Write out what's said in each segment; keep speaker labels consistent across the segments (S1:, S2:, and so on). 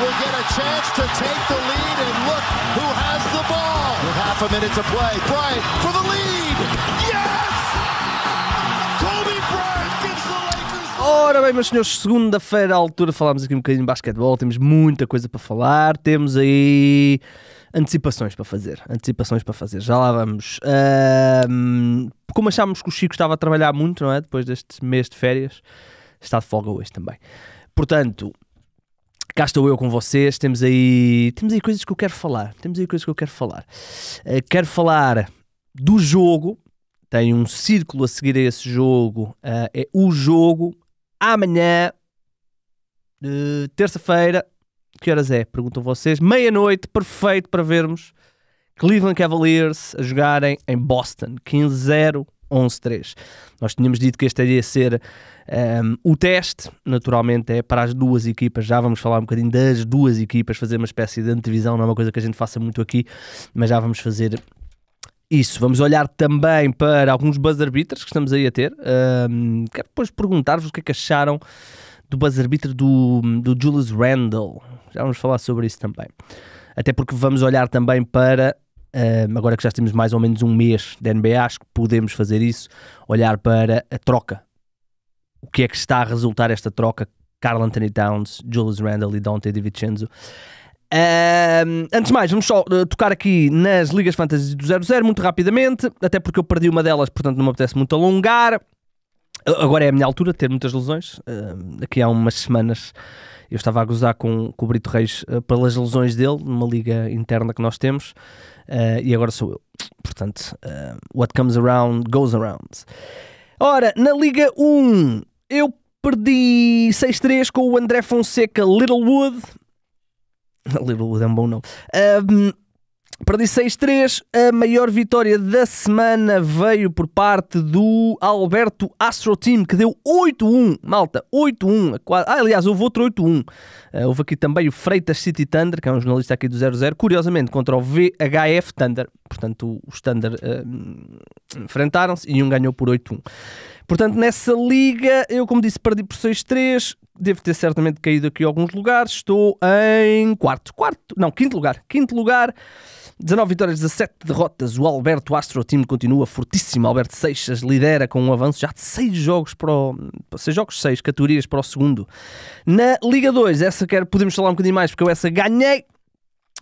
S1: will get a chance to take the lead, and look who has the ball. With half a minute to play, Bryant for the lead. Yes! Kobe Bryant gives the Lakers.
S2: Ora bem, meus senhores, segunda-feira, à altura, falámos aqui um bocadinho de basquetebol, temos muita coisa para falar, temos aí antecipações para fazer, já lá vamos. Como achámos que o Chico estava a trabalhar muito, não é? Depois deste mês de férias, está de folga hoje também. Portanto, cá estou eu com vocês, temos aí coisas que eu quero falar, quero falar do jogo, tem um círculo a seguir a esse jogo, é o jogo, amanhã, terça-feira. Que horas é? Perguntam vocês. Meia-noite, perfeito para vermos Cleveland Cavaliers a jogarem em Boston. 15-0, 11-3. Nós tínhamos dito que este iria ser o teste. Naturalmente é para as duas equipas. Já vamos falar um bocadinho das duas equipas, fazer uma espécie de antevisão. Não é uma coisa que a gente faça muito aqui, mas já vamos fazer isso. Vamos olhar também para alguns buzzer beaters que estamos aí a ter. Quero depois perguntar-vos o que é que acharam do buzzer beater do Julius Randle. Já vamos falar sobre isso também. Até porque vamos olhar também para, agora que já temos mais ou menos um mês de NBA, acho que podemos fazer isso, olhar para a troca. O que é que está a resultar esta troca? Karl Anthony Towns, Julius Randle e Donte DiVincenzo. Antes de mais, vamos só tocar aqui nas Ligas Fantasy do 0-0 muito rapidamente, até porque eu perdi uma delas, portanto não me apetece muito alongar. Agora é a minha altura de ter muitas lesões. Aqui há umas semanas eu estava a gozar com o Brito Reis pelas lesões dele, numa liga interna que nós temos, e agora sou eu. Portanto, what comes around, goes around. Ora, na Liga 1, eu perdi 6-3 com o André Fonseca Littlewood. Littlewood é um bom nome. Perdi 6-3, a maior vitória da semana veio por parte do Alberto Astro Team, que deu 8-1, malta, 8-1, aliás, houve outro 8-1, houve aqui também o Freitas City Thunder, que é um jornalista aqui do 0-0, curiosamente contra o VHF Thunder, portanto os Thunder enfrentaram-se e um ganhou por 8-1. Portanto, nessa liga, eu como disse, perdi por 6-3, devo ter certamente caído aqui em alguns lugares, estou em quinto lugar, 19 vitórias, 17 derrotas. O Alberto Astro Team continua fortíssimo. Alberto Seixas lidera com um avanço já de 6 categorias para o segundo. Na Liga 2, essa podemos falar um bocadinho mais, porque eu essa ganhei.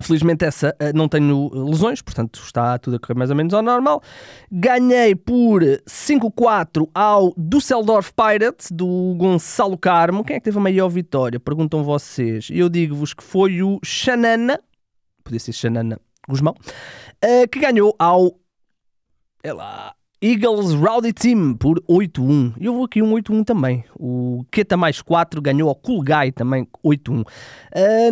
S2: Felizmente essa não tenho lesões, portanto está tudo a correr mais ou menos ao normal. Ganhei por 5-4 ao Düsseldorf Pirates, do Gonçalo Carmo. Quem é que teve a maior vitória? Perguntam vocês. Eu digo-vos que foi o Xanana, podia ser Xanana Guzmão, que ganhou ao Eagles Rowdy Team por 8-1. Eu vou aqui um 8-1 também. O Queta mais 4 ganhou ao Cool Guy também 8-1.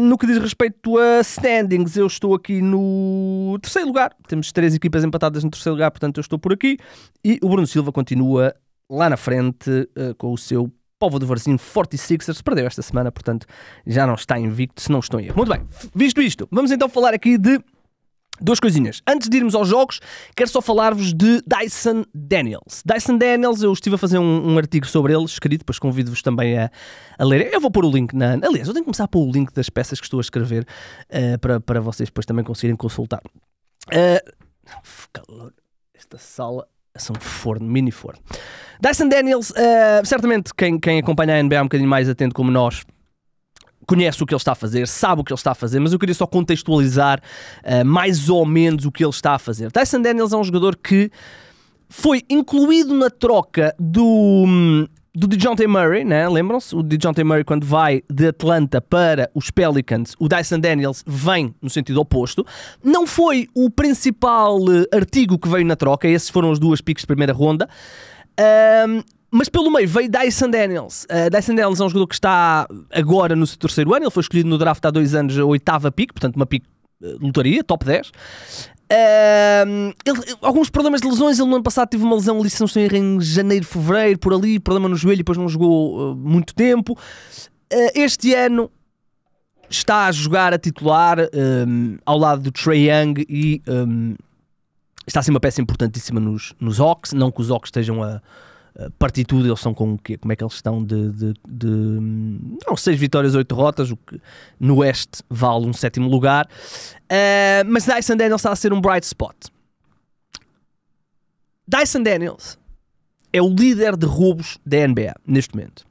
S2: No que diz respeito a standings, eu estou aqui no terceiro lugar. Temos 3 equipas empatadas no terceiro lugar, portanto eu estou por aqui. E o Bruno Silva continua lá na frente com o seu Povo do Varzim 46ers. Perdeu esta semana, portanto já não está invicto, se não estou em erro. Muito bem, visto isto, vamos então falar aqui de duas coisinhas. Antes de irmos aos jogos, quero só falar-vos de Dyson Daniels. Dyson Daniels, eu estive a fazer um artigo sobre ele, escrito, depois convido-vos também a ler. Eu vou pôr o link aliás, eu tenho que começar a pôr o link das peças que estou a escrever para vocês depois também conseguirem consultar. Calor. Esta sala é um forno, mini forno. Dyson Daniels, certamente quem acompanha a NBA um bocadinho mais atento como nós, conhece o que ele está a fazer, sabe o que ele está a fazer, mas eu queria só contextualizar mais ou menos o que ele está a fazer. Dyson Daniels é um jogador que foi incluído na troca do DeJounte Murray, né? Lembram-se? O DeJounte Murray, quando vai de Atlanta para os Pelicans, o Dyson Daniels vem no sentido oposto. Não foi o principal artigo que veio na troca, esses foram as 2 picks de primeira ronda. Mas pelo meio veio Dyson Daniels. Dyson Daniels é um jogador que está agora no seu terceiro ano. Ele foi escolhido no draft há 2 anos, a 8ª pick, portanto uma pick lotaria, top 10. Alguns problemas de lesões. Ele no ano passado teve uma lesão ali, se não estou em janeiro, fevereiro, por ali, problema no joelho, depois não jogou muito tempo. Este ano está a jogar a titular ao lado do Trae Young e está a ser uma peça importantíssima nos Hawks. Não que os Hawks estejam a partitude, eles estão com o quê? Como é que eles estão não, 6 vitórias, 8 derrotas, o que no Oeste vale um 7º lugar. Mas Dyson Daniels está a ser um bright spot. Dyson Daniels é o líder de roubos da NBA neste momento.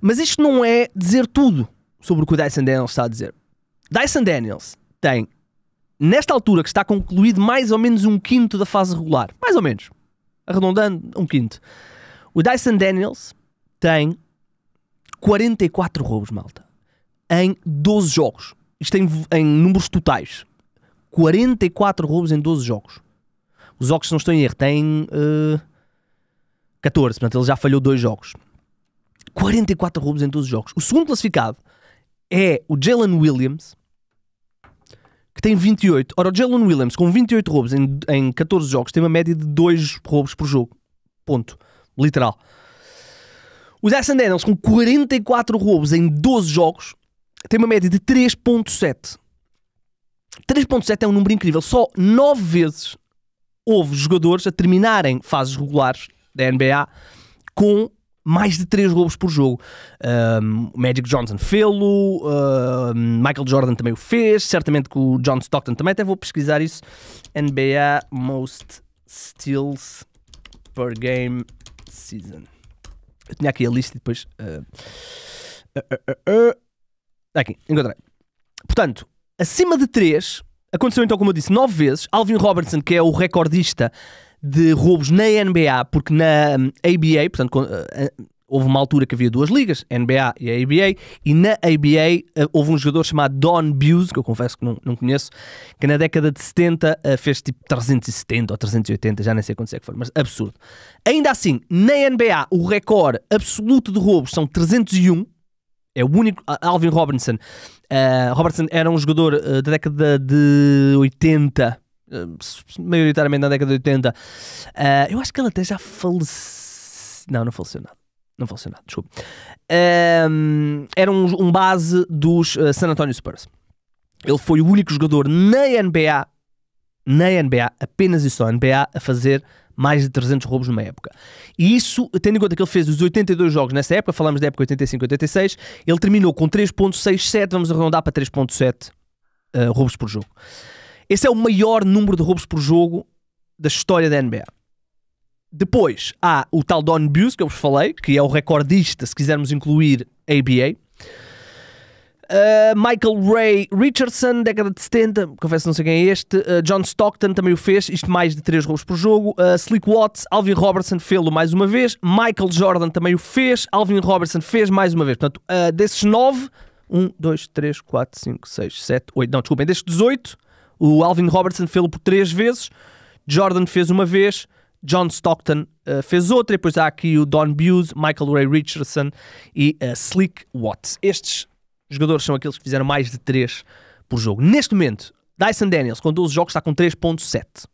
S2: Mas isto não é dizer tudo sobre o que o Dyson Daniels está a dizer. Dyson Daniels tem, nesta altura que está concluído, mais ou menos 1/5 da fase regular. Mais ou menos. Arredondando, 1/5. O Dyson Daniels tem 44 roubos, malta. Em 12 jogos. Isto em números totais. 44 roubos em 12 jogos. Os jogos, se não estou em erro, têm 14. Portanto, ele já falhou 2 jogos. 44 roubos em 12 jogos. O segundo classificado é o Jalen Williams, que tem 28. Ora, o Jalen Williams, com 28 roubos em 14 jogos, tem uma média de 2 roubos por jogo. Ponto. Literal. O Dyson Daniels, com 44 roubos em 12 jogos, tem uma média de 3.7. 3.7 é um número incrível. Só 9 vezes houve jogadores a terminarem fases regulares da NBA com mais de 3 roubos por jogo. Magic Johnson fê-lo, Michael Jordan também o fez, certamente que o John Stockton também. Até vou pesquisar isso. NBA Most Steals per Game Season. Eu tinha aqui a lista e depois... Aqui, encontrei. Portanto, acima de 3, aconteceu então, como eu disse, 9 vezes. Alvin Robertson, que é o recordista de roubos na NBA, porque na ABA, portanto, houve uma altura que havia 2 ligas, a NBA e a ABA, e na ABA houve um jogador chamado Don Buse, que eu confesso que não conheço, que na década de 70 fez tipo 370 ou 380, já nem sei quanto é que foi, mas absurdo. Ainda assim, na NBA, o recorde absoluto de roubos são 301, é o único. Alvin Robertson. Robertson era um jogador da década de 80, maioritariamente na década de 80. Eu acho que ele até já faleceu. Não faleceu nada. Não faleceu nada, desculpa. Era um base dos San Antonio Spurs. Ele foi o único jogador na NBA, apenas e só NBA, a fazer mais de 300 roubos numa época. E isso, tendo em conta que ele fez os 82 jogos nessa época, falamos da época 85-86, ele terminou com 3.67, vamos arredondar para 3.7 roubos por jogo. Esse é o maior número de roubos por jogo da história da NBA. Depois há o tal Don Buse, que eu vos falei, que é o recordista, se quisermos incluir ABA. Michael Ray Richardson, década de 70, confesso não sei quem é este. John Stockton também o fez, isto mais de 3 roubos por jogo. Slick Watts, Alvin Robertson fez-lo mais uma vez. Michael Jordan também o fez, Alvin Robertson fez mais uma vez. Portanto, desses 9, 1, 2, 3, 4, 5, 6, 7, 8, não, desculpem, destes 18, o Alvin Robertson fez-lo por 3 vezes, Jordan fez uma vez, John Stockton fez outra, e depois há aqui o Don Buse, Michael Ray Richardson e Slick Watts. Estes jogadores são aqueles que fizeram mais de 3 por jogo. Neste momento, Dyson Daniels, com 12 jogos, está com 3.7.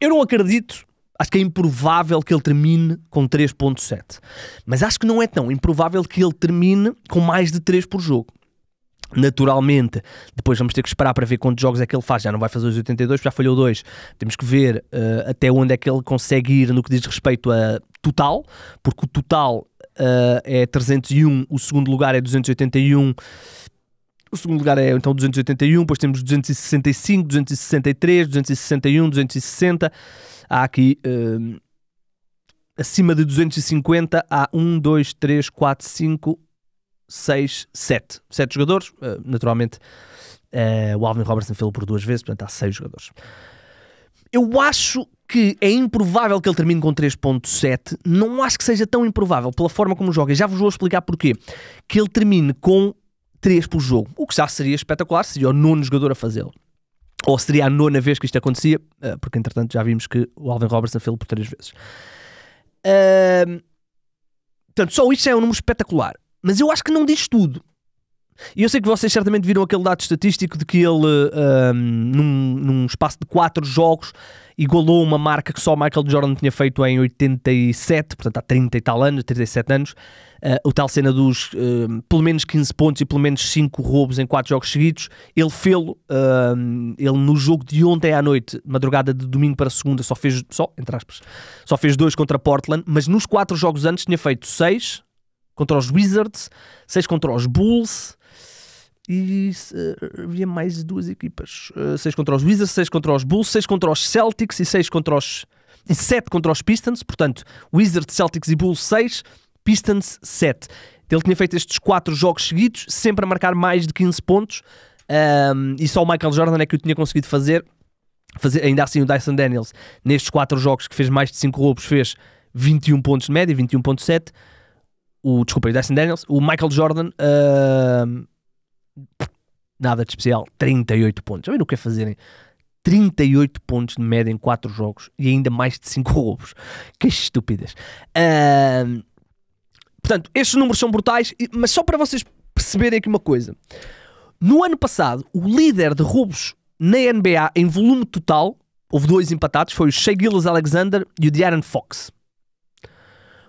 S2: Eu não acredito, acho que é improvável que ele termine com 3.7. Mas acho que não é tão improvável que ele termine com mais de 3 por jogo. Naturalmente, depois vamos ter que esperar para ver quantos jogos é que ele faz. Já não vai fazer os 82, já falhou 2. Temos que ver até onde é que ele consegue ir no que diz respeito a total, porque o total é 301, o segundo lugar é 281, o segundo lugar é então 281, depois temos 265, 263, 261, 260, há aqui acima de 250 há 1, 2, 3, 4, 5, 6, 7 jogadores, naturalmente o Alvin Robertson fez por 2 vezes, portanto há 6 jogadores. Eu acho que é improvável que ele termine com 3.7, não acho que seja tão improvável pela forma como joga, e já vos vou explicar porquê, que ele termine com 3 por jogo, o que já seria espetacular, seria o 9º jogador a fazê-lo, ou seria a 9ª vez que isto acontecia, porque entretanto já vimos que o Alvin Robertson fez-lo por 3 vezes. Portanto, só isto é um número espetacular, mas eu acho que não diz tudo. E eu sei que vocês certamente viram aquele dado estatístico de que ele, num espaço de 4 jogos, igualou uma marca que só Michael Jordan tinha feito em 87, portanto há 30 e tal anos, 37 anos, o tal cena dos pelo menos 15 pontos e pelo menos 5 roubos em 4 jogos seguidos. Ele fê-lo, ele no jogo de ontem à noite, madrugada de domingo para segunda, só fez 2 contra Portland, mas nos 4 jogos antes tinha feito 6 contra os Wizards, 6 contra os Bulls, e havia mais 2 equipas, 6 contra os Wizards, 6 contra os Bulls, 6 contra os Celtics e 7 contra os Pistons. Portanto, Wizards, Celtics e Bulls 6, Pistons 7. Ele tinha feito estes 4 jogos seguidos, sempre a marcar mais de 15 pontos, e só o Michael Jordan é que o tinha conseguido fazer. Ainda assim o Dyson Daniels, nestes 4 jogos que fez mais de 5 roubos, fez 21 pontos de média, 21.7. O Dyson Daniels. O Michael Jordan, nada de especial, 38 pontos. Já viram o que é fazerem 38 pontos de média em 4 jogos e ainda mais de 5 roubos? Que estúpidas. Portanto, estes números são brutais, mas só para vocês perceberem aqui uma coisa. No ano passado, o líder de roubos na NBA em volume total, houve 2 empatados, foi o Shai Gilgeous-Alexander e o De'Aaron Fox.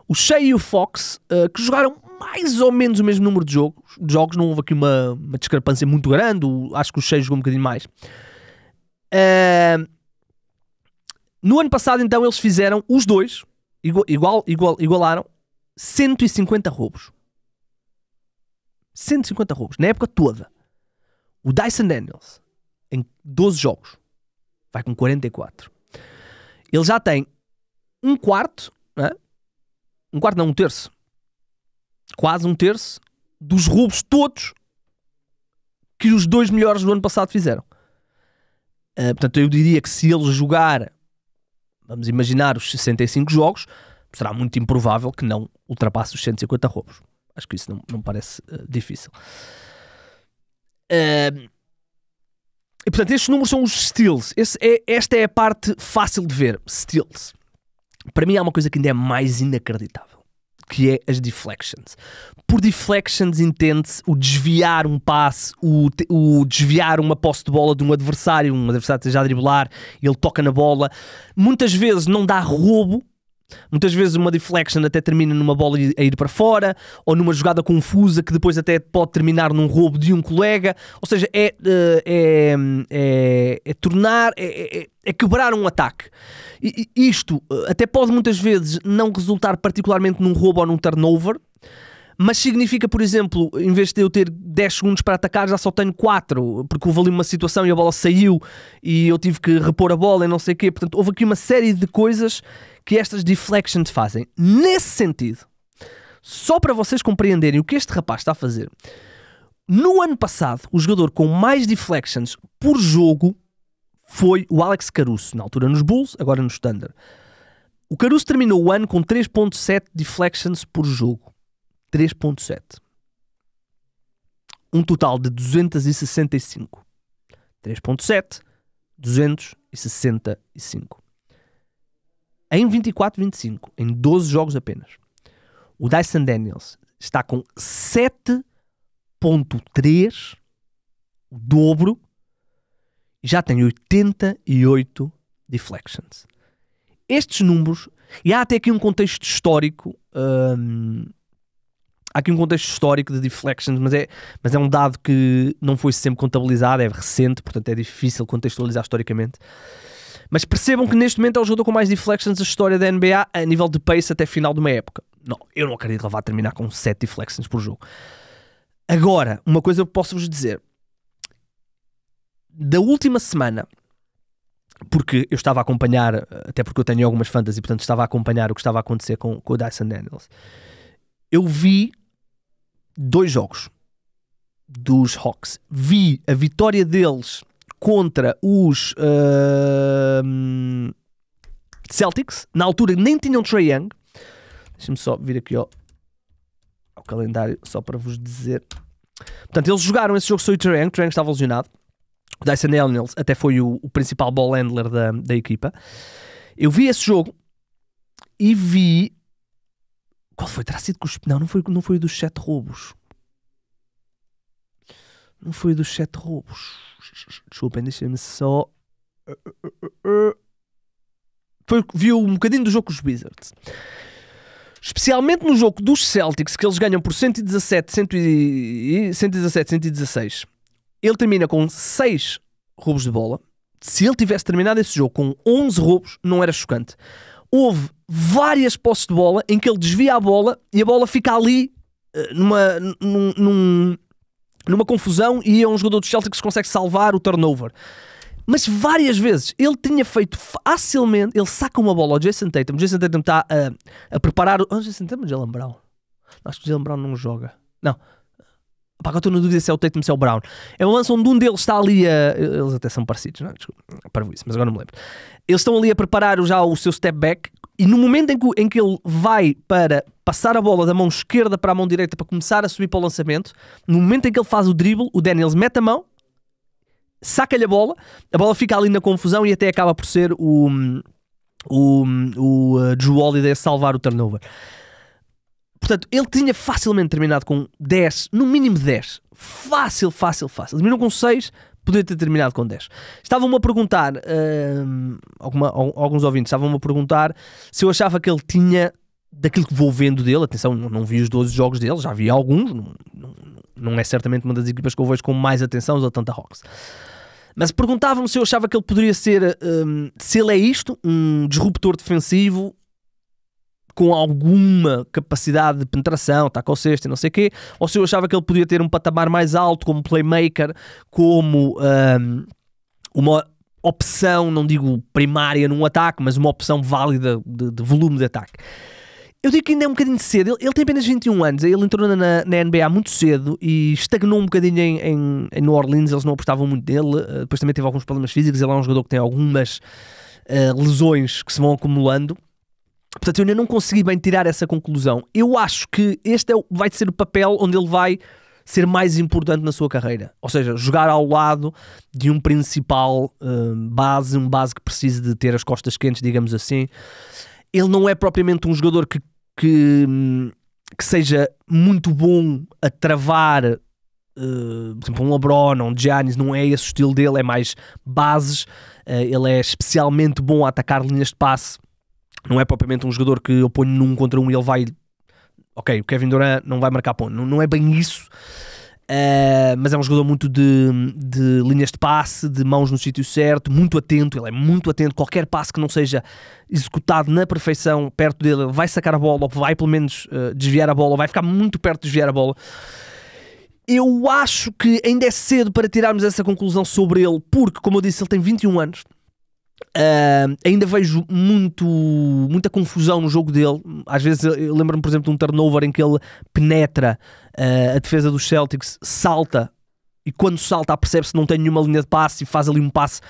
S2: O Shai e o Fox, que jogaram mais ou menos o mesmo número de jogos, não houve aqui uma discrepância muito grande, acho que o Shai jogou um bocadinho mais. No ano passado, então, eles fizeram, os dois, igualaram 150 roubos. 150 roubos, na época toda. O Dyson Daniels, em 12 jogos, vai com 44. Ele já tem um terço, quase um terço dos roubos todos que os 2 melhores do ano passado fizeram. Portanto, eu diria que se ele jogar, vamos imaginar, os 65 jogos, será muito improvável que não ultrapasse os 150 roubos. Acho que isso não parece difícil. E, portanto, estes números são os steals. Esta é a parte fácil de ver. Steals. Para mim há uma coisa que ainda é mais inacreditável, que é as deflections. Por deflections entende-se o desviar um passe, o desviar uma posse de bola de um adversário esteja a driblar, ele toca na bola. Muitas vezes não dá roubo, muitas vezes uma deflection até termina numa bola a ir para fora, ou numa jogada confusa que depois até pode terminar num roubo de um colega. Ou seja, é quebrar um ataque. E isto até pode muitas vezes não resultar particularmente num roubo ou num turnover, mas significa, por exemplo, em vez de eu ter 10 segundos para atacar, já só tenho 4, porque houve ali uma situação e a bola saiu e eu tive que repor a bola e não sei o quê. Portanto, houve aqui uma série de coisas que estas deflections fazem. Nesse sentido, só para vocês compreenderem o que este rapaz está a fazer, no ano passado, o jogador com mais deflections por jogo foi o Alex Caruso, na altura nos Bulls, agora nos Thunder. O Caruso terminou o ano com 3.7 deflections por jogo. 3.7. Um total de 265. 3.7, 265. Em 24-25, em 12 jogos apenas, o Dyson Daniels está com 7.3, o dobro, e já tem 88 deflections. Estes números, e há até aqui um contexto histórico, há aqui um contexto histórico de deflections, mas é um dado que não foi sempre contabilizado, é recente, portanto é difícil contextualizar historicamente. Mas percebam que neste momento é o jogador com mais deflections da história da NBA a nível de pace até final de uma época. Não, eu não acredito que ele vá terminar com 7 deflections por jogo. Agora, uma coisa eu posso-vos dizer. Da última semana, porque eu estava a acompanhar, até porque eu tenho algumas fantasy, portanto estava a acompanhar o que estava a acontecer com o Dyson Daniels, eu vi 2 jogos dos Hawks. Vi a vitória deles contra os Celtics. Na altura nem tinham Trae Young. Deixa-me só vir aqui ao calendário só para vos dizer. Portanto, eles jogaram esse jogo sem o Trae Young. Trae Young estava lesionado. O Dyson Daniels até foi o principal ball handler da equipa. Eu vi esse jogo e vi... Qual foi? Terá sido com os... Não foi o dos 7 roubos. Não foi o dos 7 roubos. Desculpem, deixem-me só... viu um bocadinho do jogo com os Wizards. Especialmente no jogo dos Celtics, que eles ganham por 117-116. Ele termina com 6 roubos de bola. Se ele tivesse terminado esse jogo com 11 roubos, não era chocante. Houve várias posses de bola em que ele desvia a bola e a bola fica ali numa confusão e é um jogador dos Celtics que consegue salvar o turnover. Mas várias vezes ele tinha feito facilmente. Ele saca uma bola ao Jason Tatum. O Jason Tatum está a preparar. Jason Tatum ou Jaylen Brown? Acho que o Jaylen Brown não joga. Não. Pá, eu estou na dúvida se é o Tatum ou se é o Brown. É um lance onde um deles está ali a. Eles até são parecidos, não é? Desculpa, para isso, mas agora não me lembro. Eles estão ali a preparar já o seu step back. E no momento em que ele vai para passar a bola da mão esquerda para a mão direita para começar a subir para o lançamento, no momento em que ele faz o dribble, o Daniels mete a mão, saca-lhe a bola fica ali na confusão e até acaba por ser o Jrue Holiday a salvar o turnover. Portanto, ele tinha facilmente terminado com 10, no mínimo 10. Fácil. Terminou com 6, podia ter terminado com 10. Estavam-me a perguntar, alguns ouvintes estavam-me a perguntar se eu achava que ele tinha, daquilo que vou vendo dele, atenção, não vi os 12 jogos dele, já vi alguns, não é certamente uma das equipas que eu vejo com mais atenção, os Atlanta Hawks. Mas perguntavam-me se eu achava que ele poderia ser, se ele é isto, um disruptor defensivo com alguma capacidade de penetração, taca ao cesto e não sei o quê, ou se eu achava que ele podia ter um patamar mais alto como playmaker, como uma opção, não digo primária num ataque, mas uma opção válida de volume de ataque. Eu digo que ainda é um bocadinho cedo. Ele tem apenas 21 anos. Ele entrou na NBA muito cedo e estagnou um bocadinho em New Orleans. Eles não apostavam muito nele. Depois também teve alguns problemas físicos. Ele é um jogador que tem algumas lesões que se vão acumulando. Portanto, eu ainda não consegui bem tirar essa conclusão. Eu acho que este vai ser o papel onde ele vai ser mais importante na sua carreira. Ou seja, jogar ao lado de um principal base, um base que precise de ter as costas quentes, digamos assim. Ele não é propriamente um jogador que seja muito bom a travar, por exemplo, um LeBron ou um Giannis. Não é esse o estilo dele, é mais bases. Ele é especialmente bom a atacar linhas de passe. Não é propriamente um jogador que eu ponho num contra um e ele vai... Ok, o Kevin Durant não vai marcar ponto. Não é bem isso. Mas é um jogador muito de linhas de passe, de mãos no sítio certo, muito atento. Ele é muito atento. Qualquer passe que não seja executado na perfeição perto dele, ele vai sacar a bola, ou vai pelo menos desviar a bola, ou vai ficar muito perto de desviar a bola. Eu acho que ainda é cedo para tirarmos essa conclusão sobre ele, porque, como eu disse, ele tem 21 anos. Ainda vejo muita confusão no jogo dele. Às vezes eu lembro-me, por exemplo, de um turnover em que ele penetra a defesa dos Celtics, salta, e quando salta apercebe-se que não tem nenhuma linha de passe e faz ali um passe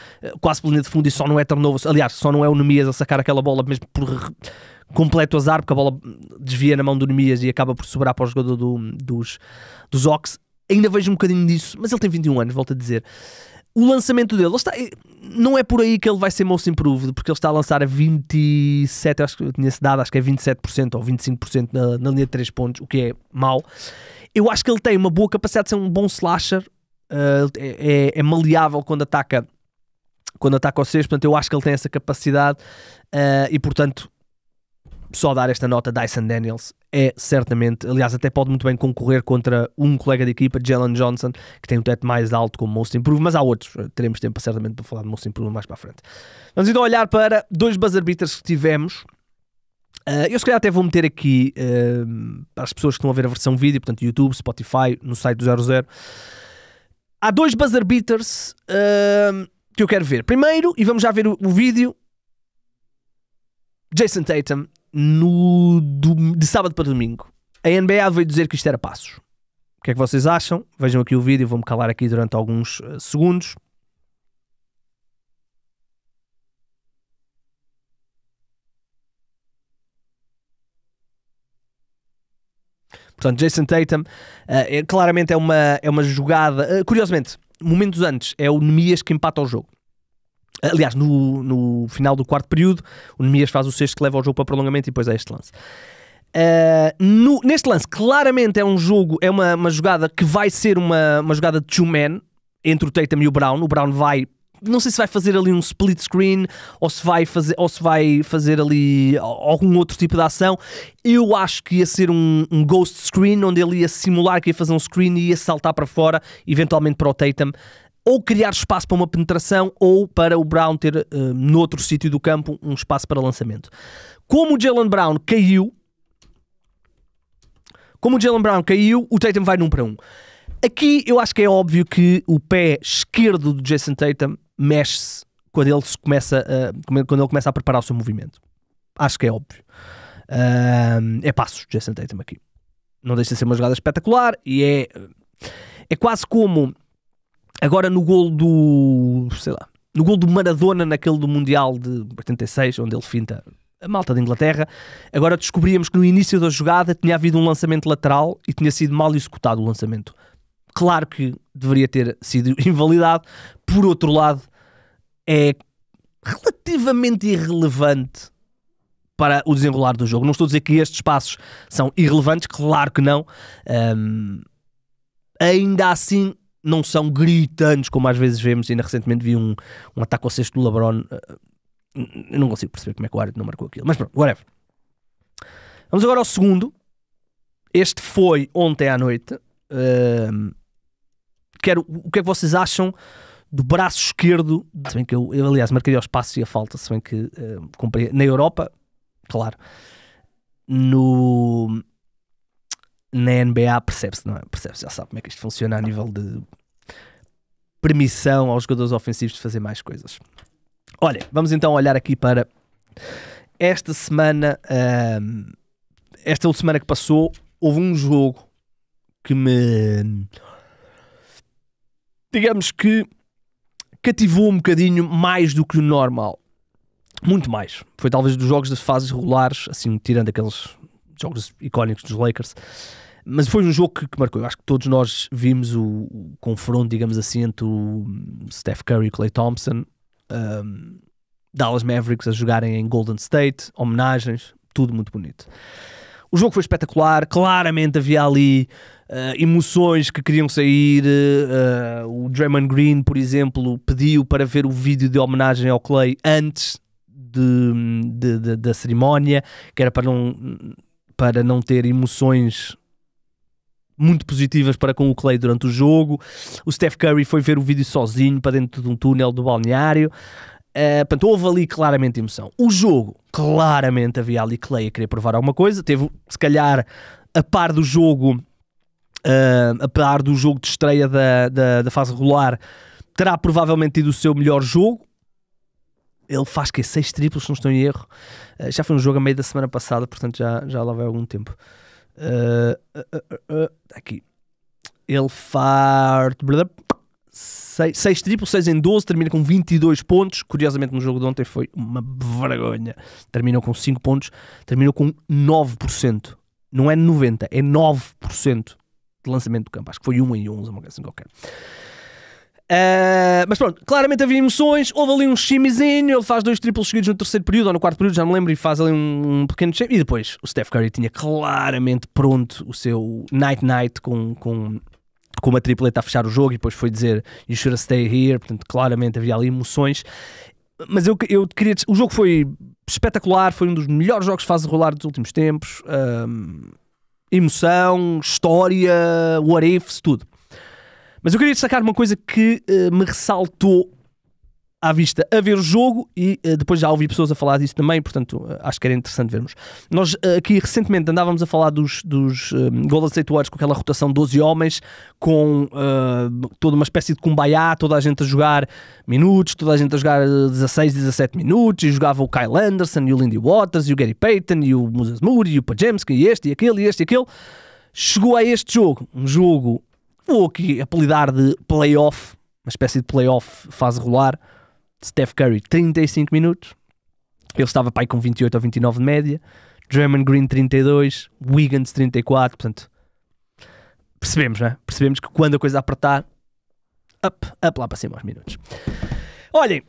S2: quase pela linha de fundo, e só não é turnover. Aliás, só não é o Nemias a sacar aquela bola mesmo por completo azar, porque a bola desvia na mão do Nemias e acaba por sobrar para o jogador dos Hawks. Ainda vejo um bocadinho disso, mas ele tem 21 anos, volto a dizer. O lançamento dele, não é por aí que ele vai ser most improved, porque ele está a lançar a 27%, acho que tinha-se dado, acho que é 27% ou 25% na linha de 3 pontos, o que é mau. Eu acho que ele tem uma boa capacidade de ser um bom slasher, é maleável quando ataca ao cesto, portanto eu acho que ele tem essa capacidade, e portanto só dar esta nota, Dyson Daniels é certamente, aliás até pode muito bem concorrer contra um colega de equipa, Jalen Johnson, que tem um teto mais alto como most improved, mas há outros, teremos tempo certamente para falar de most improved mais para a frente. Vamos então olhar para 2 buzzer beaters que tivemos. Eu se calhar até vou meter aqui para as pessoas que estão a ver a versão vídeo, portanto YouTube, Spotify, no site do 00. Há 2 buzzer beaters que eu quero ver. Primeiro, e vamos já ver o vídeo, Jason Tatum de sábado para domingo. A NBA veio dizer que isto era passos. O que é que vocês acham? Vejam aqui o vídeo, vou-me calar aqui durante alguns segundos. Portanto, Jason Tatum claramente é uma jogada, curiosamente, momentos antes é o Nemias que empata o jogo. Aliás, no final do quarto período, o Nemias faz o sexto que leva o jogo para prolongamento e depois é este lance. Neste lance, claramente é um jogo, é uma jogada que vai ser uma jogada de two-man entre o Tatum e o Brown. O Brown vai não sei se vai fazer ali um split screen ou se vai fazer ali algum outro tipo de ação. Eu acho que ia ser um ghost screen, onde ele ia simular que ia fazer um screen e ia saltar para fora, eventualmente para o Tatum, ou criar espaço para uma penetração, ou para o Brown ter noutro sítio do campo um espaço para lançamento. Como o Jaylen Brown caiu, o Tatum vai num para um. Aqui eu acho que é óbvio que o pé esquerdo do Jason Tatum mexe-se quando ele começa a preparar o seu movimento. Acho que é óbvio. É passos, Jason Tatum aqui. Não deixa de ser uma jogada espetacular e é quase como agora no gol do Maradona, naquele do Mundial de 86, onde ele finta a malta da Inglaterra. Agora descobríamos que no início da jogada tinha havido um lançamento lateral e tinha sido mal executado o lançamento. Claro que deveria ter sido invalidado. Por outro lado, é relativamente irrelevante para o desenrolar do jogo. Não estou a dizer que estes passos são irrelevantes, claro que não. Ainda assim, não são gritantes, como às vezes vemos. Ainda recentemente vi um ataque ao cesto do LeBron. Eu não consigo perceber como é que o árbitro não marcou aquilo. Mas pronto, whatever. Vamos agora ao segundo. Este foi ontem à noite. O que é que vocês acham do braço esquerdo? Se bem que eu aliás, marquei aos passos e a falta, se bem que comprei na Europa, claro. Na NBA percebe-se, não é? Percebe-se, já sabe como é que isto funciona a nível de permissão aos jogadores ofensivos de fazer mais coisas. Olha, vamos então olhar aqui para esta semana. Esta última semana que passou, houve um jogo que me, digamos que, cativou um bocadinho mais do que o normal. Muito mais. Foi talvez dos jogos das fases regulares, assim, tirando aqueles jogos icónicos dos Lakers. Mas foi um jogo que marcou. Eu acho que todos nós vimos o confronto, digamos assim, entre o Steph Curry e Klay Thompson. Dallas Mavericks a jogarem em Golden State, homenagens, tudo muito bonito. O jogo foi espetacular, claramente havia ali emoções que queriam sair. O Draymond Green, por exemplo, pediu para ver o vídeo de homenagem ao Klay antes da cerimónia, que era para não ter emoções muito positivas para com o Klay durante o jogo. O Steph Curry foi ver o vídeo sozinho para dentro de um túnel do balneário. Portanto, houve ali claramente emoção. O jogo, claramente havia ali Klay a querer provar alguma coisa. Teve, se calhar, a par do jogo de estreia da fase regular, terá provavelmente tido o seu melhor jogo. Ele faz 6 triplos, se não estou em erro. Já foi um jogo a meio da semana passada, portanto já lá vai algum tempo. Aqui. Ele faz 6 triplos, 6 em 12, termina com 22 pontos. Curiosamente, no jogo de ontem foi uma vergonha. Terminou com 5 pontos, terminou com 9%. Não é 90%, é 9% de lançamento do campo. Acho que foi 1 em 11, uma coisa assim qualquer. Mas pronto, claramente havia emoções. Houve ali um chimezinho. Ele faz 2 triplos seguidos no terceiro período ou no quarto período, já me lembro, e faz ali um pequeno shake. E depois o Steph Curry tinha claramente pronto o seu night com uma tripleta a fechar o jogo, e depois foi dizer you should stay here. Portanto, claramente havia ali emoções. Mas eu queria dizer, o jogo foi espetacular, foi um dos melhores jogos de fase regular dos últimos tempos. Emoção, história, what ifs, tudo. Mas eu queria destacar uma coisa que me ressaltou à vista a ver o jogo, e depois já ouvi pessoas a falar disso também, portanto acho que era interessante vermos. Nós aqui recentemente andávamos a falar dos Golden State Warriors com aquela rotação de 12 homens, com toda uma espécie de kumbaya, toda a gente a jogar minutos, toda a gente a jogar 16, 17 minutos, e jogava o Kyle Anderson, e o Lindy Waters, e o Gary Payton, e o Moses Moody, e o Pajemski, e este, e aquele, e este, e aquele. Chegou a este jogo, um jogo, vou aqui apelidar de playoff, uma espécie de playoff fase regular. Steph Curry 35 minutos, ele estava para aí com 28 ou 29 de média. Draymond Green 32, Wiggins 34. Portanto, percebemos, não é? Percebemos que quando a coisa apertar, up lá para cima aos minutos. Olhem,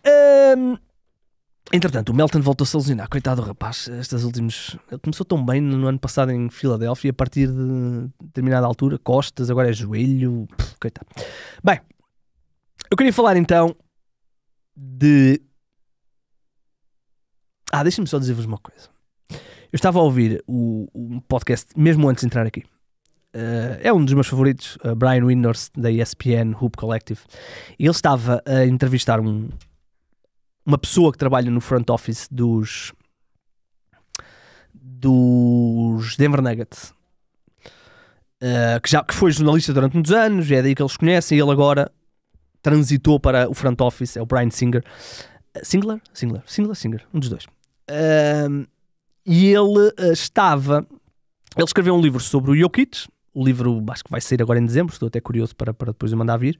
S2: entretanto o Melton voltou-se a lesionar, coitado do rapaz. Ele começou tão bem no ano passado em Filadélfia, a partir de determinada altura, costas, agora é joelho, coitado. Bem, eu queria falar então de... deixem-me só dizer-vos uma coisa. Eu estava a ouvir o podcast mesmo antes de entrar aqui. É um dos meus favoritos, Brian Windhorst, da ESPN Hoop Collective. E ele estava a entrevistar uma pessoa que trabalha no front office dos Denver Nuggets, que foi jornalista durante muitos anos, é daí que eles conhecem, e ele agora transitou para o front office, é o Brian Singer, um dos dois. E ele escreveu um livro sobre o Jokic. O livro acho que vai sair agora em dezembro, estou até curioso para depois eu mandar vir.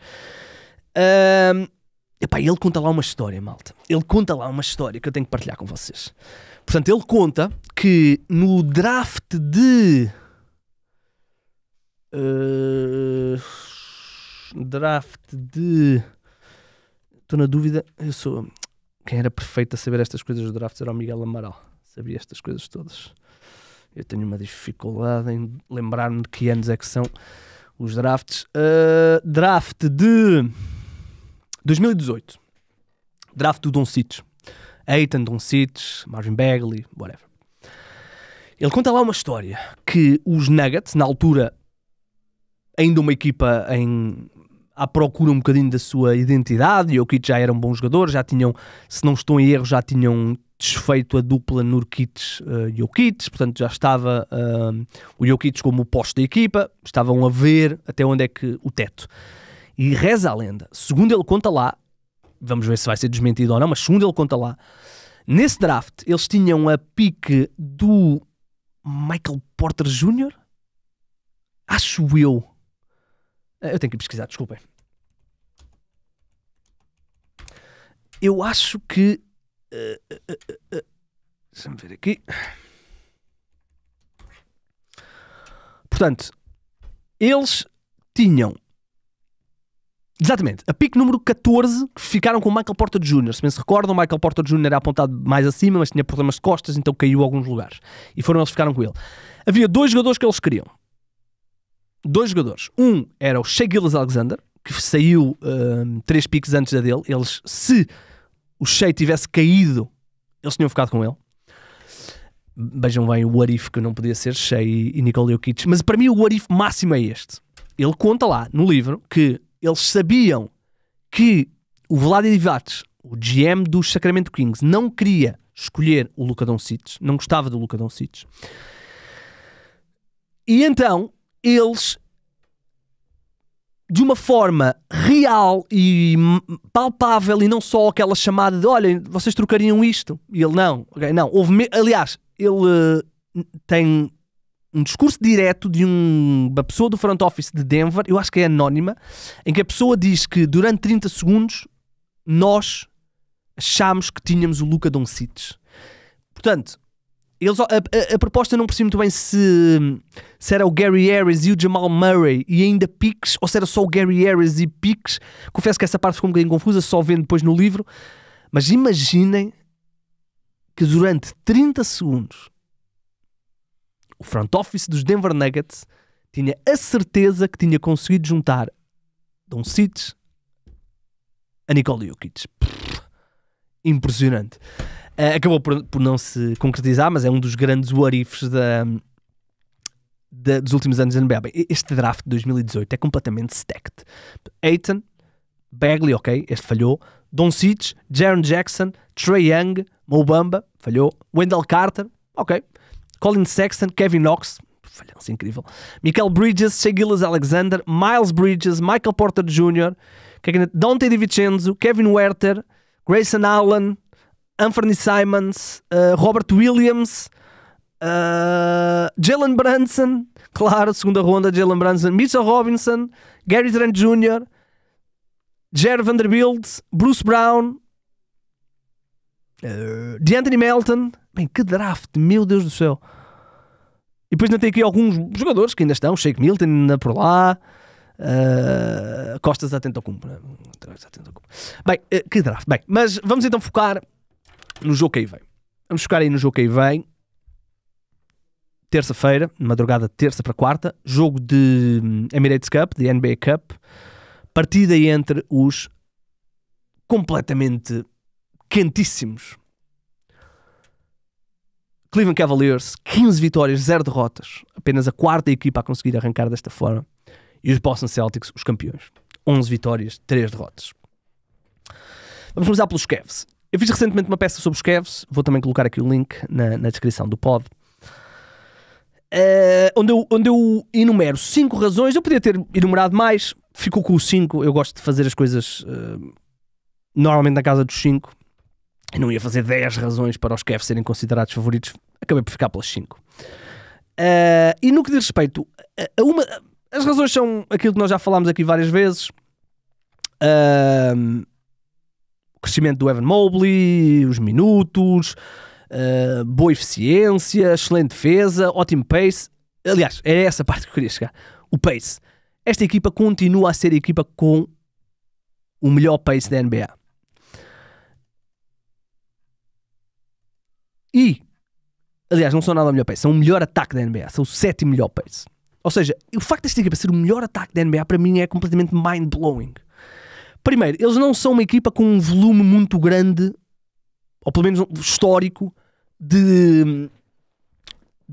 S2: Ele conta lá uma história, malta. Ele conta lá uma história que eu tenho que partilhar com vocês. Portanto, ele conta que no draft de... Estou na dúvida. Quem era perfeito a saber estas coisas dos drafts era o Miguel Amaral. Sabia estas coisas todas. Eu tenho uma dificuldade em lembrar-me de que anos é que são os drafts. Draft de 2018. Draft do Doncic. Ayton, Doncic, Marvin Bagley, whatever. Ele conta lá uma história que os Nuggets, na altura, ainda uma equipa à procura um bocadinho da sua identidade, e o Jokic já era um bom jogador, já tinham, se não estou em erro, já tinham desfeito a dupla Nurkic-Jokic, portanto já estava o Jokic como o posto da equipa, estavam a ver até onde é que o teto. E reza a lenda, segundo ele conta lá, vamos ver se vai ser desmentido ou não, mas segundo ele conta lá, nesse draft eles tinham a pique do Michael Porter Jr., acho eu tenho que pesquisar, desculpem. Eu acho que deixa-me ver aqui. Portanto, eles tinham exatamente a pick número 14, que ficaram com o Michael Porter Jr. Se bem se recordam, o Michael Porter Jr. era apontado mais acima, mas tinha problemas de costas, então caiu a alguns lugares. E foram eles que ficaram com ele. Havia 2 jogadores que eles queriam. 2 jogadores. Um era o Shai Gilgeous-Alexander, que saiu 3 picks antes da dele. Se o Shai tivesse caído, eles tinham ficado com ele. Vejam bem o what if que não podia ser Shai e Nikola Jokic. Mas para mim o what if máximo é este. Ele conta lá no livro que eles sabiam que o Vlade Divac, o GM dos Sacramento Kings, não queria escolher o Luka Doncic, não gostava do Luka Doncic. E então eles, de uma forma real e palpável, e não só aquela chamada de olhem, vocês trocariam isto? E ele não. Aliás, ele tem um discurso direto de uma pessoa do front office de Denver, eu acho que é anónima, em que a pessoa diz que durante 30 segundos nós achámos que tínhamos o Luka Doncic. Portanto, a proposta não percebi muito bem se era o Gary Harris e o Jamal Murray e ainda picks, ou se era só o Gary Harris e picks. Confesso que essa parte ficou um bocadinho confusa, só vendo depois no livro. Mas imaginem que durante 30 segundos o front office dos Denver Nuggets tinha a certeza que tinha conseguido juntar Doncic a Nikola Jokic. Impressionante. Acabou por não se concretizar, mas é um dos grandes what ifs dos últimos anos da NBA. Bem, este draft de 2018 é completamente stacked. Ayton, Bagley, ok, este falhou. Doncic, Jaren Jackson, Trae Young, Mo Bamba, falhou. Wendell Carter, ok. Colin Sexton, Kevin Knox, falhança incrível. Mikal Bridges, Shai Gilgeous-Alexander, Miles Bridges, Michael Porter Jr., Dante DiVincenzo, Kevin Huerter, Grayson Allen, Anthony Simons, Robert Williams, Jalen Brunson, claro, segunda ronda, Jalen Brunson, Mitchell Robinson, Gary Trent Jr., Jared Vanderbilt, Bruce Brown, DeAnthony Melton. Bem, que draft, meu Deus do céu. E depois ainda tem aqui alguns jogadores que ainda estão, Shake Milton ainda por lá, Costas Antetokounmpo. Bem, que draft. Bem, mas vamos então focar no jogo que aí vem. Vamos focar aí no jogo que aí vem. Terça-feira, madrugada de terça para quarta, jogo de Emirates Cup, de NBA Cup, partida entre os completamente quentíssimos. Cleveland Cavaliers, 15 vitórias, 0 derrotas. Apenas a quarta equipa a conseguir arrancar desta forma. E os Boston Celtics, os campeões. 11 vitórias, 3 derrotas. Vamos começar pelos Cavs. Eu fiz recentemente uma peça sobre os Cavs. Vou também colocar aqui o link na descrição do pod. Onde eu enumero 5 razões. Eu podia ter enumerado mais. Ficou com os 5. Eu gosto de fazer as coisas normalmente na casa dos 5. Eu não ia fazer 10 razões para os Cavs serem considerados favoritos. Acabei por ficar pelas 5. E no que diz respeito as razões são aquilo que nós já falámos aqui várias vezes. O crescimento do Evan Mobley, os minutos, boa eficiência, excelente defesa, ótimo pace. Aliás, é essa parte que eu queria chegar. O pace. Esta equipa continua a ser a equipa com o melhor pace da NBA. E, aliás, não são nada o melhor pace, são o melhor ataque da NBA, são o 7º melhor pace. Ou seja, o facto desta equipa ser o melhor ataque da NBA para mim é completamente mind-blowing. Primeiro, eles não são uma equipa com um volume muito grande, ou pelo menos histórico, de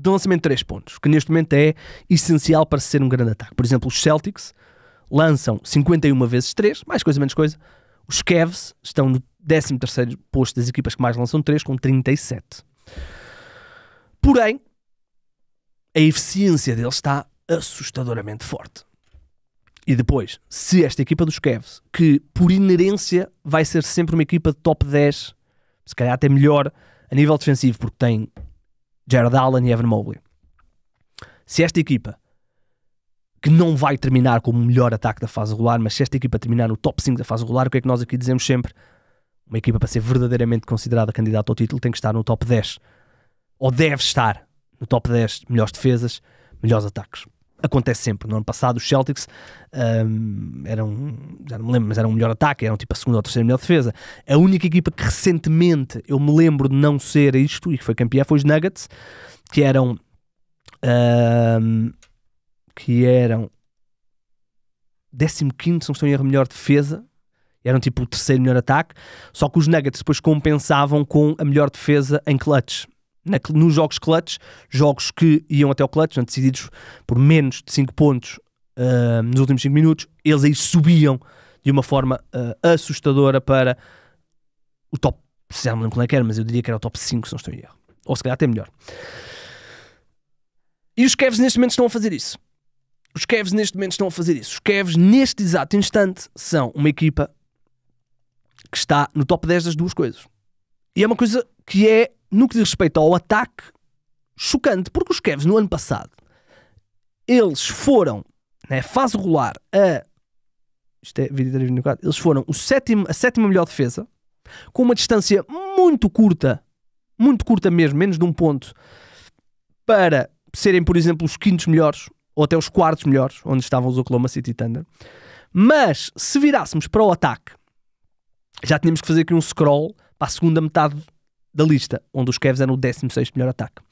S2: lançamento de 3 pontos, que neste momento é essencial para ser um grande ataque. Por exemplo, os Celtics lançam 51 vezes 3, mais coisa menos coisa. Os Cavs estão no 13º posto das equipas que mais lançam 3, com 37. Porém, a eficiência deles está assustadoramente forte. E depois, se esta equipa dos Cavs, que por inerência vai ser sempre uma equipa de top 10, se calhar até melhor a nível defensivo, porque tem Jared Allen e Evan Mobley. Se esta equipa, que não vai terminar como o melhor ataque da fase regular, mas se esta equipa terminar no top 5 da fase regular, o que é que nós aqui dizemos sempre? Uma equipa para ser verdadeiramente considerada candidata ao título tem que estar no top 10. Ou deve estar no top 10 melhores defesas, melhores ataques. Acontece sempre. No ano passado os Celtics eram, já não me lembro, mas eram o melhor ataque, eram tipo a segunda ou terceira melhor defesa. A única equipa que recentemente eu me lembro de não ser isto e que foi campeã foi os Nuggets, que eram 15º, se não estou em erro, melhor defesa. Eram tipo o terceiro melhor ataque. Só que os Nuggets depois compensavam com a melhor defesa em clutch. Nos jogos clutch, jogos que iam até o clutch, decididos por menos de 5 pontos nos últimos 5 minutos, eles aí subiam de uma forma assustadora para o top, já não me lembro qual é que era, mas eu diria que era o top 5, se não estou em erro. Ou se calhar até melhor. E os Cavs neste momento estão a fazer isso. Os Cavs neste exato instante são uma equipa que está no top 10 das duas coisas. E é uma coisa que é, no que diz respeito ao ataque, chocante, porque os Cavs no ano passado eles foram, na fase regular, isto é 23-24, eles foram a sétima melhor defesa, com uma distância muito curta mesmo, menos de 1 ponto, para serem, por exemplo, os 5º melhores, ou até os 4º melhores, onde estavam os Oklahoma City Thunder. Mas, se virássemos para o ataque, já tínhamos que fazer aqui um scroll para a segunda metade da lista, onde os Cavs eram o 16º melhor ataque.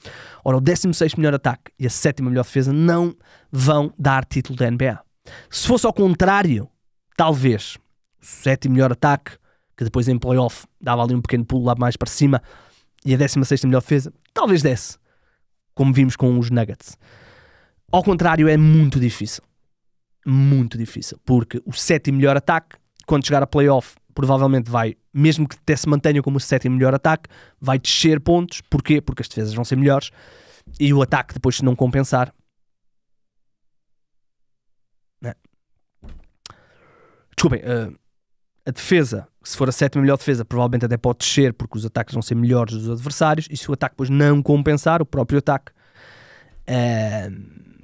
S2: Ora, o 16º melhor ataque e a 7ª melhor defesa não vão dar título da NBA. Se fosse ao contrário, talvez o 7º melhor ataque, que depois em playoff dava ali um pequeno pulo lá mais para cima, e a 16ª melhor defesa, talvez desse, como vimos com os Nuggets. Ao contrário, é muito difícil, porque o 7º melhor ataque, quando chegar a playoff, provavelmente vai, mesmo que até se mantenha como o 7º melhor ataque, vai descer pontos. Porquê? Porque as defesas vão ser melhores e o ataque depois, se não compensar, desculpem, a defesa, se for a 7ª melhor defesa, provavelmente até pode descer porque os ataques vão ser melhores dos adversários, e se o ataque depois não compensar, o próprio ataque,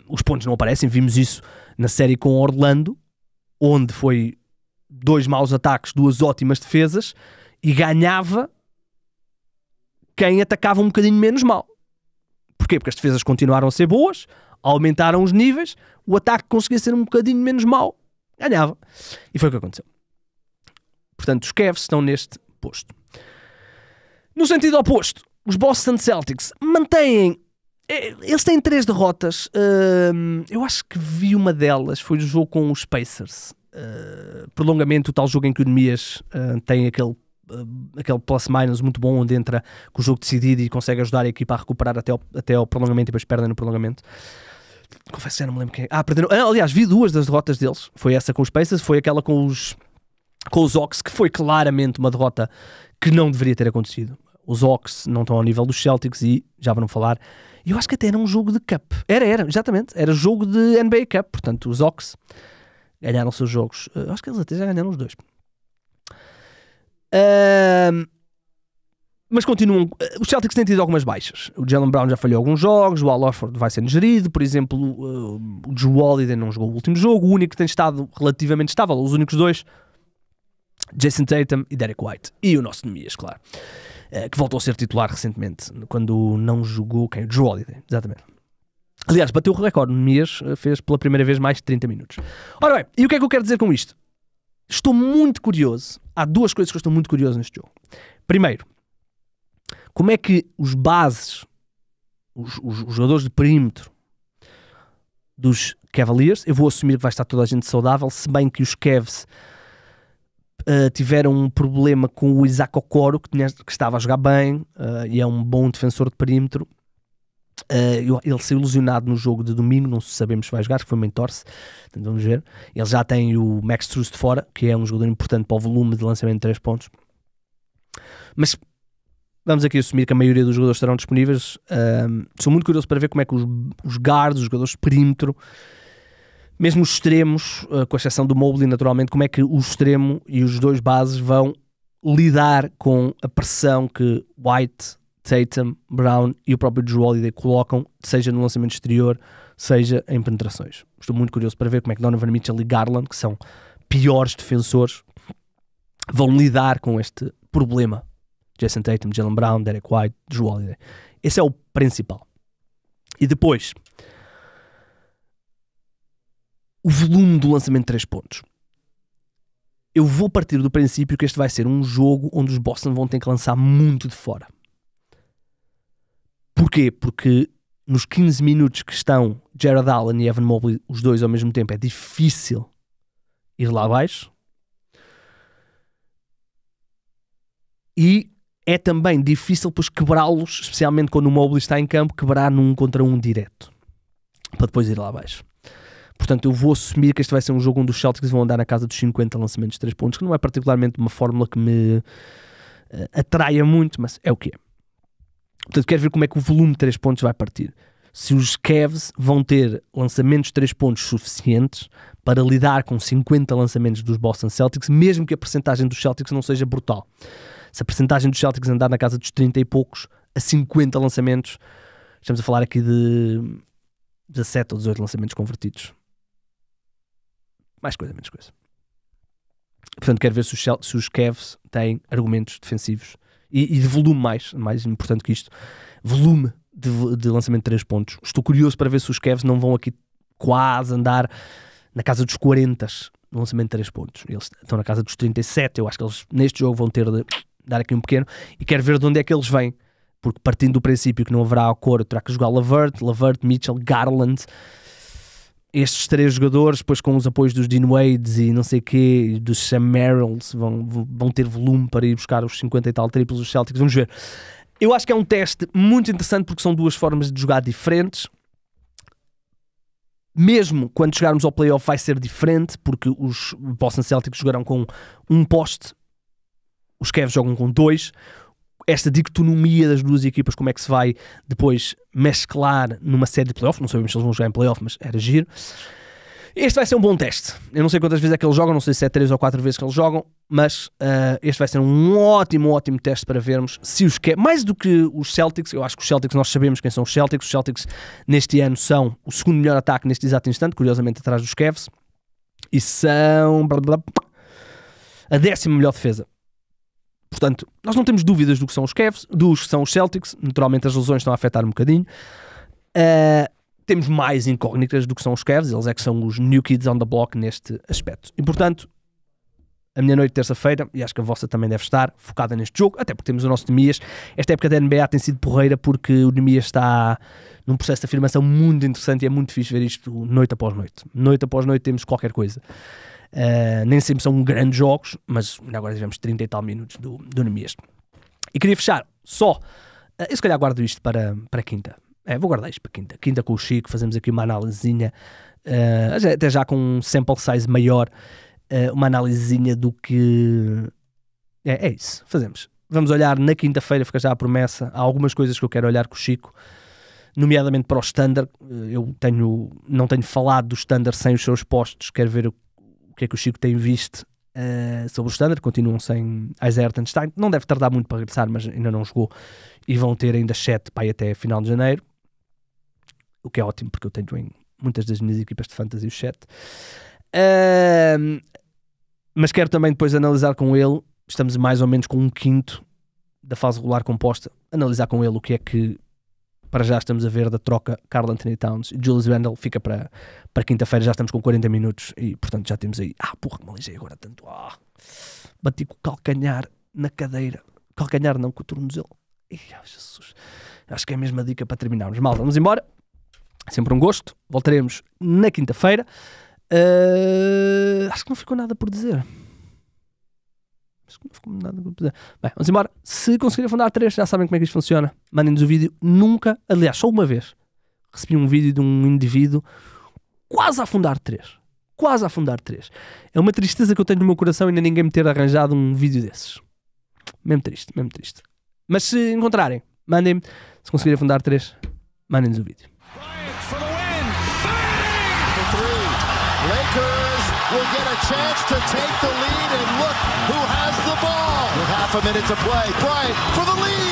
S2: os pontos não aparecem. Vimos isso na série com Orlando, onde foi 2 maus ataques, 2 ótimas defesas, e ganhava quem atacava um bocadinho menos mal. Porquê? Porque as defesas continuaram a ser boas, aumentaram os níveis, o ataque conseguia ser um bocadinho menos mau, ganhava. E foi o que aconteceu. Portanto, os Cavs estão neste posto. No sentido oposto, os Boston Celtics mantêm... Eles têm 3 derrotas. Eu acho que vi uma delas, foi o jogo com os Pacers. prolongamento, o tal jogo em que o Nemias tem aquele plus-minus muito bom, onde entra com o jogo decidido e consegue ajudar a equipa a recuperar até ao prolongamento e depois perdem no prolongamento. Confesso que já não me lembro quem é. Perderam. Aliás, vi 2 das derrotas deles. Foi essa com os Pacers, foi aquela com os Hawks, que foi claramente uma derrota que não deveria ter acontecido. Os Hawks não estão ao nível dos Celtics e, já para não falar, eu acho que até era um jogo de Cup. Era, exatamente. Era jogo de NBA Cup. Portanto, os Hawks ganharam seus jogos. Acho que eles até já ganharam os 2. Mas continuam. Os Celtics têm tido algumas baixas. O Jaylen Brown já falhou alguns jogos, o Al Horford vai sendo gerido, por exemplo, o Jrue Holiday não jogou o último jogo, o único que tem estado relativamente estável, os únicos 2, Jason Tatum e Derek White. E o nosso Nemias, claro, que voltou a ser titular recentemente, quando não jogou quem? O Jrue Holiday, exatamente. Aliás, bateu o recorde, o Nemias fez pela primeira vez mais de 30 minutos. Ora bem, e o que é que eu quero dizer com isto? Estou muito curioso. Há 2 coisas que eu estou muito curioso neste jogo. Primeiro, como é que os bases, os jogadores de perímetro dos Cavaliers, eu vou assumir que vai estar toda a gente saudável, se bem que os Cavs tiveram um problema com o Isaac Okoro, que estava a jogar bem e é um bom defensor de perímetro. Ele saiu ilusionado no jogo de domingo, não sabemos se vai jogar, que foi uma entorse, então vamos ver. Ele já tem o Max Strus de fora, que é um jogador importante para o volume de lançamento de 3 pontos. Mas vamos aqui assumir que a maioria dos jogadores estarão disponíveis. Sou muito curioso para ver como é que os guards, os jogadores de perímetro, mesmo os extremos, com exceção do Mobley naturalmente, como é que o extremo e os 2 bases vão lidar com a pressão que White, Tatum, Brown e o próprio Jrue Holiday colocam, seja no lançamento exterior, seja em penetrações. Estou muito curioso para ver como é que Donovan Mitchell e Garland, que são piores defensores, vão lidar com este problema. Jason Tatum, Jaylen Brown, Derek White, Jrue Holiday. Esse é o principal. E depois, o volume do lançamento de 3 pontos. Eu vou partir do princípio que este vai ser um jogo onde os Boston vão ter que lançar muito de fora. Porquê? Porque nos 15 minutos que estão Jared Allen e Evan Mobley, os 2 ao mesmo tempo, é difícil ir lá abaixo. E é também difícil depois quebrá-los, especialmente quando o Mobley está em campo, quebrar num contra um direto, para depois ir lá abaixo. Portanto, eu vou assumir que este vai ser um jogo onde os Celtics vão andar na casa dos 50 lançamentos de 3 pontos, que não é particularmente uma fórmula que me atraia muito, mas é o que é. Portanto, quero ver como é que o volume de 3 pontos vai partir. Se os Cavs vão ter lançamentos de 3 pontos suficientes para lidar com 50 lançamentos dos Boston Celtics, mesmo que a percentagem dos Celtics não seja brutal. Se a percentagem dos Celtics andar na casa dos 30 e poucos a 50 lançamentos, estamos a falar aqui de 17 ou 18 lançamentos convertidos. Mais coisa, menos coisa. Portanto, quero ver se os Cavs têm argumentos defensivos e de volume mais importante que isto, volume de lançamento de 3 pontos. Estou curioso para ver se os Cavs não vão aqui quase andar na casa dos 40 no lançamento de 3 pontos. Eles estão na casa dos 37, eu acho que eles neste jogo vão ter de dar aqui um pequeno, e quero ver de onde é que eles vêm, porque partindo do princípio que não haverá cor, terá que jogar Lavert, Mitchell, Garland, estes 3 jogadores, depois com os apoios dos Dean Wades e não sei o quê, dos Sam Merrills, vão ter volume para ir buscar os 50 e tal triplos dos Celtics. Vamos ver. Eu acho que é um teste muito interessante porque são 2 formas de jogar diferentes. Mesmo quando chegarmos ao playoff vai ser diferente, porque os Boston Celtics jogarão com um poste, os Cavs jogam com 2. Esta dicotomia das 2 equipas, como é que se vai depois mesclar numa série de playoff, não sabemos se eles vão jogar em playoff, mas era giro. Este vai ser um bom teste. Eu não sei quantas vezes é que eles jogam, não sei se é 3 ou 4 vezes que eles jogam, mas este vai ser um ótimo teste para vermos se os Cavs, mais do que os Celtics, eu acho que os Celtics, nós sabemos quem são os Celtics neste ano são o segundo melhor ataque neste exato instante, curiosamente atrás dos Cavs, e são a 10ª melhor defesa. Portanto, nós não temos dúvidas do que são os Cavs, dos que são os Celtics. Naturalmente as lesões estão a afetar um bocadinho. Temos mais incógnitas do que são os Cavs. Eles é que são os new kids on the block neste aspecto. E portanto, a minha noite de terça-feira, e acho que a vossa também deve estar, focada neste jogo, até porque temos o nosso Nemias. Esta época da NBA tem sido porreira porque o Nemias está num processo de afirmação muito interessante e é muito fixe ver isto noite após noite. Noite após noite temos qualquer coisa. Nem sempre são grandes jogos, mas agora tivemos 30 e tal minutos do Nemias. E queria fechar só, eu se calhar guardo isto para quinta. Vou guardar isto para quinta. Quinta com o Chico, fazemos aqui uma análisezinha, até já com um sample size maior, uma análisezinha do que... É isso, fazemos. Vamos olhar na quinta-feira, fica já a promessa. Há algumas coisas que eu quero olhar com o Chico, nomeadamente para o Standard. Eu não tenho falado do Standard sem os seus postos, quero ver o que é que o Chico tem visto sobre o Standard. Continuam sem Isaiah Hartenstein, não deve tardar muito para regressar, mas ainda não jogou, e vão ter ainda 7 para ir até final de janeiro, o que é ótimo, porque eu tenho em muitas das minhas equipas de fantasy os 7. Mas quero também depois analisar com ele, estamos mais ou menos com um quinto da fase regular composta, analisar com ele o que é que para já estamos a ver da troca Karl Anthony Towns e Julius Randle. Fica para quinta-feira, já estamos com 40 minutos e portanto já temos aí, me alijei agora tanto, bati com o calcanhar na cadeira, calcanhar não, com o tornozelo. Jesus, acho que é a mesma dica para terminarmos. Malta, vamos embora, sempre um gosto, voltaremos na quinta-feira. Acho que não ficou nada por dizer. Bem, vamos embora. Se conseguirem fundar 3, já sabem como é que isto funciona. Mandem-nos o vídeo. Nunca, aliás, só uma vez recebi um vídeo de um indivíduo quase a fundar 3. É uma tristeza que eu tenho no meu coração ainda ninguém me ter arranjado um vídeo desses. Mesmo triste. Mas se encontrarem, mandem-me. Se conseguirem fundar 3, mandem-nos o vídeo.
S1: Lakers will get a chance to take the lead, and look who has the ball. With half a minute to play. Bryant for the lead.